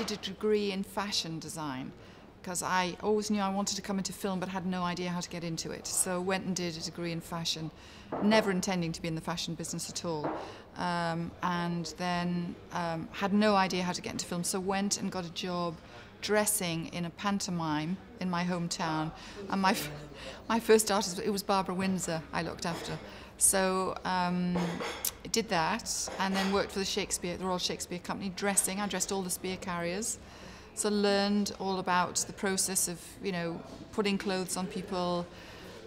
did a degree in fashion design because I always knew I wanted to come into film but had no idea how to get into it. So went and did a degree in fashion, never intending to be in the fashion business at all. And then had no idea how to get into film, so went and got a job dressing in a pantomime in my hometown. And my first artist, it was Barbara Windsor I looked after. So I did that and then worked for the Royal Shakespeare Company dressing. I dressed all the spear carriers. So learned all about the process of, you know, putting clothes on people.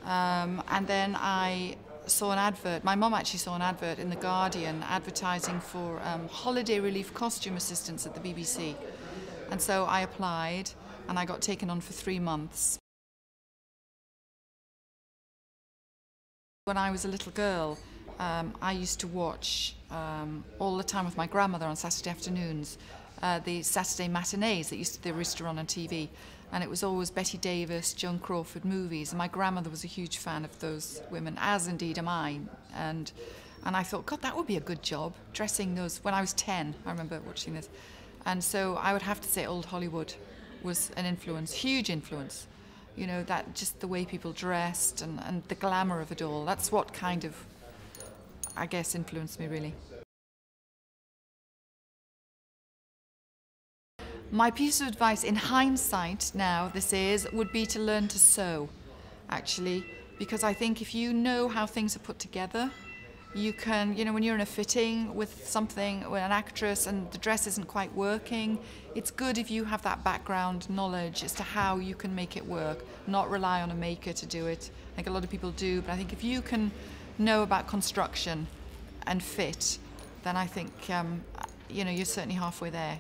And then I saw an advert. My mum actually saw an advert in The Guardian advertising for holiday relief costume assistants at the BBC. And so I applied and I got taken on for 3 months. When I was a little girl, I used to watch all the time with my grandmother on Saturday afternoons the Saturday matinees that used to run on TV, and it was always Betty Davis, Joan Crawford movies, and my grandmother was a huge fan of those women, as indeed am I, and I thought, God, that would be a good job, dressing those. When I was 10, I remember watching this, and so I would have to say old Hollywood was an influence, huge influence. You know, that just the way people dressed and the glamour of it all, that's what kind of, I guess, influenced me really. My piece of advice in hindsight now, would be to learn to sew, actually, because I think if you know how things are put together, you can, you know, when you're in a fitting with something, with an actress and the dress isn't quite working, it's good if you have that background knowledge as to how you can make it work, not rely on a maker to do it. I think a lot of people do, but I think if you can know about construction and fit, then I think, you know, you're certainly halfway there.